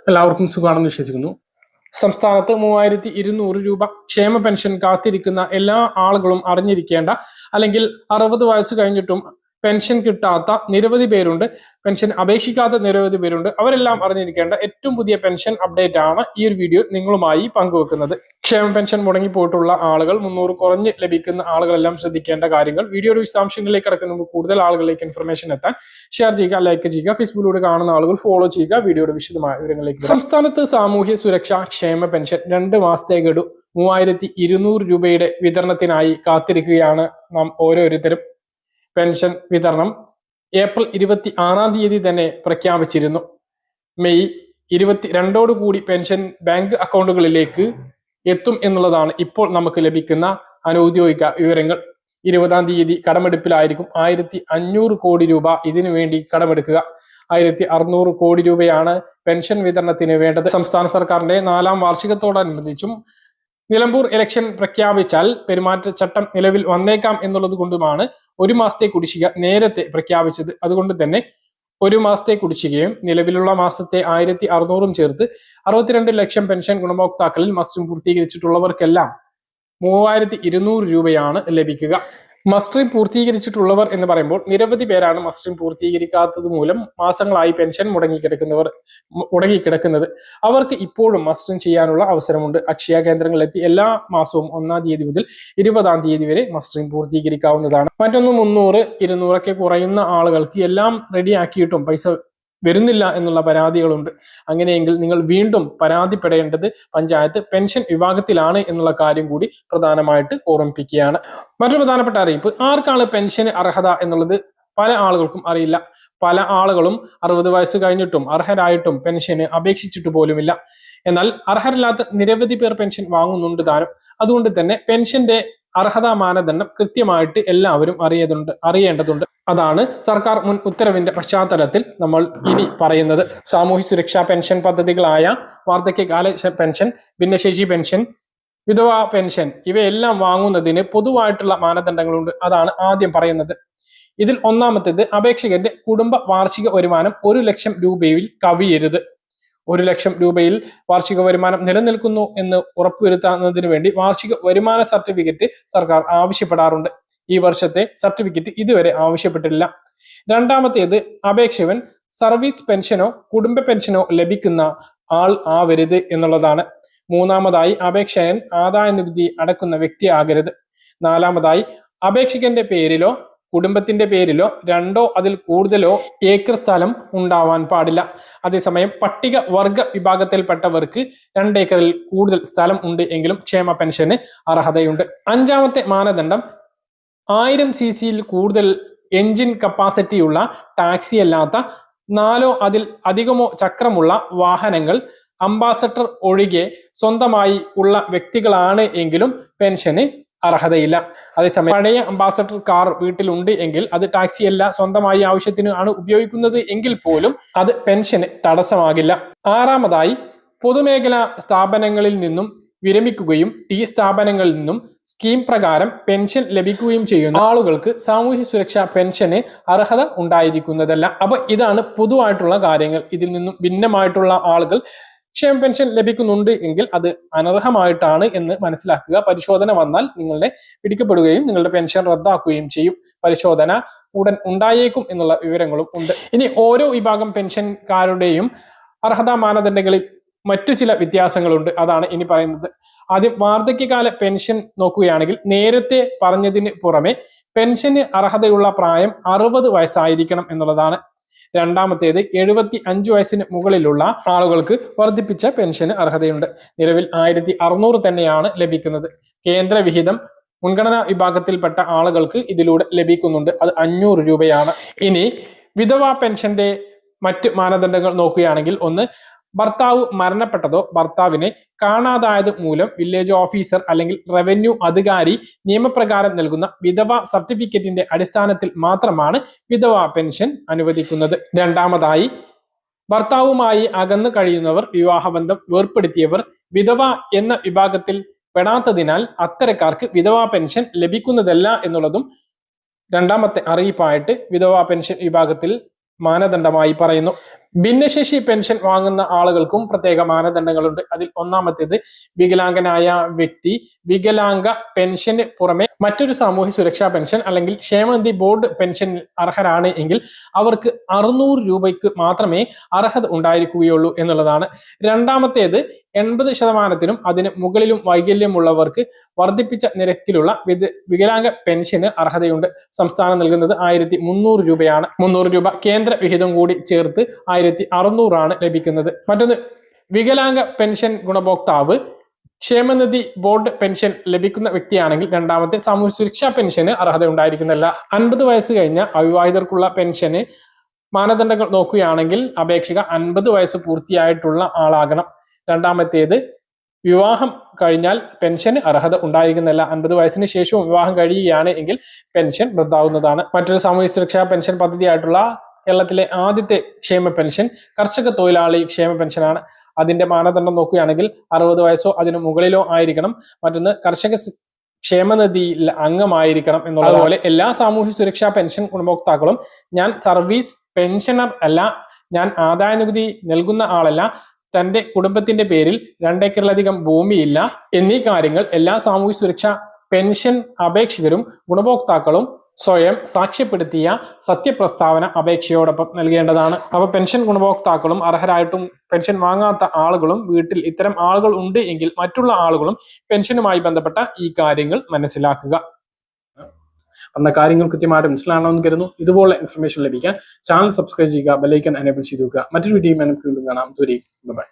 എല്ലാവർക്കും സുഖമാണെന്ന് വിശ്വസിക്കുന്നു. സംസ്ഥാനത്ത് 3200 രൂപ ക്ഷേമ പെൻഷൻ കാത്തിരിക്കുന്ന എല്ലാ ആളുകളും അറിഞ്ഞിരിക്കേണ്ട, അല്ലെങ്കിൽ 60 വയസ്സ് കഴിഞ്ഞിട്ടും പെൻഷൻ കിട്ടാത്ത നിരവധി പേരുണ്ട്, പെൻഷൻ അപേക്ഷിക്കാത്ത നിരവധി പേരുണ്ട്. അവരെല്ലാം അറിഞ്ഞിരിക്കേണ്ട ഏറ്റവും പുതിയ പെൻഷൻ അപ്ഡേറ്റ് ആണ് ഈ ഒരു വീഡിയോ നിങ്ങളുമായി പങ്കുവെക്കുന്നത്. ക്ഷേമ പെൻഷൻ മുടങ്ങിപ്പോയിട്ടുള്ള ആളുകൾ, 300 കുറഞ്ഞ് ലഭിക്കുന്ന ആളുകളെല്ലാം ശ്രദ്ധിക്കേണ്ട കാര്യങ്ങൾ. വീഡിയോയുടെ വിശദാംശങ്ങളിലേക്ക് കടക്കുന്ന കൂടുതൽ ആളുകളിലേക്ക് ഇൻഫർമേഷൻ എത്താൻ ഷെയർ ചെയ്യുക, ലൈക്ക് ചെയ്യുക. ഫേസ്ബുക്കിലൂടെ കാണുന്ന ആളുകൾ ഫോളോ ചെയ്യുക. വീഡിയോയുടെ വിശദമായ വിവരങ്ങളിലേക്ക്. സംസ്ഥാനത്ത് സാമൂഹ്യ സുരക്ഷാ ക്ഷേമ പെൻഷൻ 2 മാസത്തെ ഗഡു 3200 രൂപയുടെ വിതരണത്തിനായി കാത്തിരിക്കുകയാണ് നാം ഓരോരുത്തരും. പെൻഷൻ വിതരണം ഏപ്രിൽ 26 തന്നെ പ്രഖ്യാപിച്ചിരുന്നു. മെയ് 22 കൂടി പെൻഷൻ ബാങ്ക് അക്കൗണ്ടുകളിലേക്ക് എത്തും എന്നുള്ളതാണ് ഇപ്പോൾ നമുക്ക് ലഭിക്കുന്ന അനൗദ്യോഗിക വിവരങ്ങൾ. 20 കടമെടുപ്പിലായിരിക്കും 1500 കോടി രൂപ ഇതിനു വേണ്ടി കടമെടുക്കുക. 1600 കോടി രൂപയാണ് പെൻഷൻ വിതരണത്തിന് വേണ്ടത്. സംസ്ഥാന സർക്കാരിന്റെ 4ാം വാർഷികത്തോടനുബന്ധിച്ചും നിലമ്പൂർ ഇലക്ഷൻ പ്രഖ്യാപിച്ചാൽ പെരുമാറ്റച്ചട്ടം നിലവിൽ വന്നേക്കാം എന്നുള്ളത് കൊണ്ടുമാണ് 1 മാസത്തെ കുടിശ്ശിക നേരത്തെ പ്രഖ്യാപിച്ചത്. അതുകൊണ്ട് തന്നെ 1 മാസത്തെ കുടിശ്ശികയും നിലവിലുള്ള മാസത്തെ 1600 ചേർത്ത് 62 ലക്ഷം പെൻഷൻ ഗുണഭോക്താക്കളിൽ മസ്റ്ററിംഗ് പൂർത്തീകരിച്ചിട്ടുള്ളവർക്കെല്ലാം 3200 രൂപയാണ് ലഭിക്കുക. മസ്റ്ററിംഗ് പൂർത്തീകരിച്ചിട്ടുള്ളവർ എന്ന് പറയുമ്പോൾ നിരവധി പേരാണ് മസ്റ്ററിംഗ് പൂർത്തീകരിക്കാത്തത് മൂലം മാസങ്ങളായി പെൻഷൻ മുടങ്ങിക്കിടക്കുന്നത്. അവർക്ക് ഇപ്പോഴും മസ്റ്ററിംഗ് ചെയ്യാനുള്ള അവസരമുണ്ട്. അക്ഷയ കേന്ദ്രങ്ങളിലെത്തി എല്ലാ മാസവും 1-ാം തീയതി മുതൽ 20-ാം തീയതി വരെ മസ്റ്ററിംഗ് പൂർത്തീകരിക്കാവുന്നതാണ്. മറ്റൊന്ന് 300, 200 കുറയുന്ന ആളുകൾക്ക് എല്ലാം റെഡിയാക്കിയിട്ടും പൈസ വരുന്നില്ല എന്നുള്ള പരാതികളുണ്ട്. അങ്ങനെയെങ്കിൽ നിങ്ങൾ വീണ്ടും പരാതിപ്പെടേണ്ടത് പഞ്ചായത്ത് പെൻഷൻ വിഭാഗത്തിലാണ് എന്നുള്ള കാര്യം കൂടി പ്രധാനമായിട്ട് ഓർമ്മിപ്പിക്കുകയാണ്. മറ്റൊരു പ്രധാനപ്പെട്ട അറിയിപ്പ്, ആർക്കാണ് പെൻഷന് അർഹത എന്നുള്ളത് പല ആളുകൾക്കും അറിയില്ല. പല ആളുകളും 60 വയസ്സ് കഴിഞ്ഞിട്ടും അർഹരായിട്ടും പെൻഷന് അപേക്ഷിച്ചിട്ട് പോലുമില്ല. എന്നാൽ അർഹരല്ലാത്ത നിരവധി പേർ പെൻഷൻ വാങ്ങുന്നുണ്ട് താനും. അതുകൊണ്ട് തന്നെ പെൻഷന്റെ അർഹതാ മാനദണ്ഡം കൃത്യമായിട്ട് എല്ലാവരും അറിയേണ്ടതുണ്ട്. അതാണ് സർക്കാർ മുൻ ഉത്തരവിന്റെ പശ്ചാത്തലത്തിൽ നമ്മൾ ഇനി പറയുന്നത്. സാമൂഹ്യ സുരക്ഷാ പെൻഷൻ പദ്ധതികളായ വാർദ്ധക്യകാല പെൻഷൻ, ഭിന്നശേഷി പെൻഷൻ, വിധവാ പെൻഷൻ ഇവയെല്ലാം വാങ്ങുന്നതിന് പൊതുവായിട്ടുള്ള മാനദണ്ഡങ്ങളുണ്ട്. അതാണ് ആദ്യം പറയുന്നത്. ഇതിൽ ഒന്നാമത്തേത്, അപേക്ഷകന്റെ കുടുംബ വാർഷിക വരുമാനം 1 ലക്ഷം രൂപയിൽ കവിയരുത്. 1 ലക്ഷം രൂപയിൽ വാർഷിക വരുമാനം നിലനിൽക്കുന്നു എന്ന് ഉറപ്പുവരുത്തുന്നതിന് വേണ്ടി വാർഷിക വരുമാന സർട്ടിഫിക്കറ്റ് സർക്കാർ ആവശ്യപ്പെടാറുണ്ട്. ഈ വർഷത്തെ സർട്ടിഫിക്കറ്റ് ഇതുവരെ ആവശ്യപ്പെട്ടില്ല. രണ്ടാമത്തേത്, അപേക്ഷകൻ സർവീസ് പെൻഷനോ കുടുംബ പെൻഷനോ ലഭിക്കുന്ന ആൾ ആവരുത് എന്നുള്ളതാണ്. മൂന്നാമതായി, അപേക്ഷകൻ ആദായ നികുതി അടക്കുന്ന വ്യക്തിയാകരുത്. നാലാമതായി, അപേക്ഷകന്റെ പേരിലോ കുടുംബത്തിന്റെ പേരിലോ 2ഓ അതിൽ കൂടുതലോ ഏക്കർ സ്ഥലം ഉണ്ടാവാൻ പാടില്ല. അതേസമയം പട്ടിക വർഗ വിഭാഗത്തിൽപ്പെട്ടവർക്ക് 2 ഏക്കറിൽ കൂടുതൽ സ്ഥലം ഉണ്ട് എങ്കിലും ക്ഷേമ പെൻഷന് അർഹതയുണ്ട്. അഞ്ചാമത്തെ മാനദണ്ഡം, 1000 cc കൂടുതൽ എഞ്ചിൻ കപ്പാസിറ്റിയുള്ള ടാക്സി അല്ലാത്ത 4ഓ അതിൽ അധികമോ ചക്രമുള്ള വാഹനങ്ങൾ അംബാസഡർ ഒഴികെ സ്വന്തമായി ഉള്ള വ്യക്തികളാണ് എങ്കിലും പെൻഷന് അർഹതയില്ല. അതേസമയം പഴയ അംബാസഡർ കാർ വീട്ടിലുണ്ട് എങ്കിൽ അത് ടാക്സി അല്ല, സ്വന്തമായി ആവശ്യത്തിന് ആണ് ഉപയോഗിക്കുന്നത് എങ്കിൽ പോലും അത് പെൻഷന് തടസ്സമാകില്ല. ആറാമതായി, പൊതുമേഖലാ സ്ഥാപനങ്ങളിൽ നിന്നും വിരമിക്കുകയും സ്ഥാപനങ്ങളിൽ നിന്നും സ്കീം പ്രകാരം പെൻഷൻ ലഭിക്കുകയും ചെയ്യുന്ന ആളുകൾക്ക് സാമൂഹ്യ സുരക്ഷാ പെൻഷന് അർഹത ഉണ്ടായിരിക്കുന്നതല്ല. അപ്പൊ ഇതാണ് പൊതുവായിട്ടുള്ള കാര്യങ്ങൾ. ഇതിൽ നിന്നും ഭിന്നമായിട്ടുള്ള ആളുകൾ ക്ഷേമ പെൻഷൻ ലഭിക്കുന്നുണ്ട് എങ്കിൽ അത് അനർഹമായിട്ടാണ് എന്ന് മനസ്സിലാക്കുക. പരിശോധന വന്നാൽ നിങ്ങളുടെ പിടിക്കപ്പെടുകയും നിങ്ങളുടെ പെൻഷൻ റദ്ദാക്കുകയും ചെയ്യും. പരിശോധന ഉടൻ ഉണ്ടായേക്കും എന്നുള്ള വിവരങ്ങളും ഉണ്ട്. ഇനി ഓരോ വിഭാഗം പെൻഷൻകാരുടെയും അർഹതാ മാനദണ്ഡങ്ങളിൽ മറ്റു ചില വ്യത്യാസങ്ങളുണ്ട്. അതാണ് ഇനി പറയുന്നത്. ആദ്യം, വാർദ്ധക്യകാല പെൻഷൻ നോക്കുകയാണെങ്കിൽ നേരത്തെ പറഞ്ഞതിന് പുറമെ പെൻഷന് അർഹതയുള്ള പ്രായം 60 വയസ്സായിരിക്കണം എന്നുള്ളതാണ്. രണ്ടാമത്തേത്, 75 വയസ്സിന് മുകളിലുള്ള ആളുകൾക്ക് വർദ്ധിപ്പിച്ച പെൻഷന് അർഹതയുണ്ട്. നിലവിൽ 1600 തന്നെയാണ് ലഭിക്കുന്നത്. കേന്ദ്ര വിഹിതം മുൻഗണനാ വിഭാഗത്തിൽപ്പെട്ട ആളുകൾക്ക് ഇതിലൂടെ ലഭിക്കുന്നുണ്ട്. അത് 500 രൂപയാണ്. ഇനി വിധവാ പെൻഷന്റെ മറ്റ് മാനദണ്ഡങ്ങൾ നോക്കുകയാണെങ്കിൽ, ഒന്ന്, ഭർത്താവ് മരണപ്പെട്ടതോ ഭർത്താവിനെ കാണാതായത് മൂലം വില്ലേജ് ഓഫീസർ അല്ലെങ്കിൽ റവന്യൂ അധികാരി നിയമപ്രകാരം നൽകുന്ന വിധവ സർട്ടിഫിക്കറ്റിന്റെ അടിസ്ഥാനത്തിൽ മാത്രമാണ് വിധവാ പെൻഷൻ അനുവദിക്കുന്നത്. രണ്ടാമതായി, ഭർത്താവുമായി അകന്നു കഴിയുന്നവർ, വിവാഹബന്ധം വേർപ്പെടുത്തിയവർ, വിധവ എന്ന വിഭാഗത്തിൽ പെടാത്തതിനാൽ അത്തരക്കാർക്ക് വിധവാ പെൻഷൻ ലഭിക്കുന്നതല്ല എന്നുള്ളതും രണ്ടാമത്തെ അറിയിപ്പായിട്ട് വിധവാ പെൻഷൻ വിഭാഗത്തിൽ മാനദണ്ഡമായി പറയുന്നു. ഭിന്നശേഷി പെൻഷൻ വാങ്ങുന്ന ആളുകൾക്കും പ്രത്യേക മാനദണ്ഡങ്ങളുണ്ട്. അതിൽ ഒന്നാമത്തേത് വികലാംഗനായ വ്യക്തി വികലാംഗ പെൻഷന് പുറമെ മറ്റൊരു സാമൂഹ്യ സുരക്ഷാ പെൻഷൻ അല്ലെങ്കിൽ ക്ഷേമനിധി ബോർഡ് പെൻഷൻ അർഹരാണ് എങ്കിൽ അവർക്ക് 600 രൂപയ്ക്ക് മാത്രമേ അർഹത ഉണ്ടായിരിക്കുകയുള്ളൂ എന്നുള്ളതാണ്. രണ്ടാമത്തേത് 80% അതിന് മുകളിലും വൈകല്യമുള്ളവർക്ക് വർദ്ധിപ്പിച്ച നിരക്കിലുള്ള വികലാംഗ പെൻഷന് അർഹതയുണ്ട്. സംസ്ഥാനം നൽകുന്നത് 1300 രൂപയാണ്. 300 രൂപ കേന്ദ്ര വിഹിതം കൂടി ചേർത്ത് 1600 ലഭിക്കുന്നത്. മറ്റൊന്ന്, വികലാംഗ പെൻഷൻ ഗുണഭോക്താവ് ക്ഷേമനിധി ബോർഡ് പെൻഷൻ ലഭിക്കുന്ന വ്യക്തിയാണെങ്കിൽ രണ്ടാമത്തെ സാമൂഹ്യ സുരക്ഷാ പെൻഷന് അർഹത ഉണ്ടായിരിക്കുന്നില്ല. 50 വയസ്സ് കഴിഞ്ഞ അവിവാഹിതർക്കുള്ള പെൻഷന് മാനദണ്ഡങ്ങൾ നോക്കുകയാണെങ്കിൽ അപേക്ഷക 50 വയസ്സ് പൂർത്തിയായിട്ടുള്ള ആളാകണം. രണ്ടാമത്തേത്, വിവാഹം കഴിഞ്ഞാൽ പെൻഷന് അർഹത ഉണ്ടായിരിക്കുന്നില്ല. 50 വയസ്സിന് ശേഷവും വിവാഹം കഴിയുകയാണ് എങ്കിൽ പെൻഷൻ റദ്ദാവുന്നതാണ്. മറ്റൊരു സാമൂഹ്യ സുരക്ഷാ പെൻഷൻ പദ്ധതിയായിട്ടുള്ള കേരളത്തിലെ ആദ്യത്തെ ക്ഷേമ പെൻഷൻ കർഷക തൊഴിലാളി ക്ഷേമ പെൻഷനാണ്. അതിന്റെ മാനദണ്ഡം നോക്കുകയാണെങ്കിൽ 60 വയസ്സോ അതിനു മുകളിലോ ആയിരിക്കണം. മറ്റൊന്ന്, കർഷക ക്ഷേമനിധിയിൽ അംഗമായിരിക്കണം എന്നുള്ളത്. അതുപോലെ എല്ലാ സാമൂഹ്യ സുരക്ഷാ പെൻഷൻ ഗുണഭോക്താക്കളും ഞാൻ സർവീസ് പെൻഷനർ അല്ല, ഞാൻ ആദായ നികുതി നൽകുന്ന ആളല്ല, തന്റെ കുടുംബത്തിന്റെ പേരിൽ 2 ഏക്കറിലധികം ഭൂമിയില്ല എന്നീ കാര്യങ്ങൾ എല്ലാ സാമൂഹ്യ സുരക്ഷാ പെൻഷൻ അപേക്ഷകരും ഗുണഭോക്താക്കളും സ്വയം സാക്ഷ്യപ്പെടുത്തിയ സത്യപ്രസ്താവന അപേക്ഷയോടൊപ്പം നൽകേണ്ടതാണ്. അപ്പൊ പെൻഷൻ ഗുണഭോക്താക്കളും അർഹരായിട്ടും പെൻഷൻ വാങ്ങാത്ത ആളുകളും വീട്ടിൽ ഇത്തരം ആളുകൾ ഉണ്ട് എങ്കിൽ മറ്റുള്ള ആളുകളും പെൻഷനുമായി ബന്ധപ്പെട്ട ഈ കാര്യങ്ങൾ മനസ്സിലാക്കുക. പറഞ്ഞ കാര്യങ്ങൾ കൃത്യമായിട്ട് മനസ്സിലാണെന്ന് കരുതുന്നു. ഇതുപോലെ ഇൻഫർമേഷൻ ലഭിക്കാൻ ചാനൽ സബ്സ്ക്രൈബ് ചെയ്യുക, ബെൽ ഐക്കൺ എനേബിൾ ചെയ്ത് വെക്കുക. മറ്റൊരു വീഡിയോയുമായി നമുക്ക് വീണ്ടും കാണാം. ബൈ.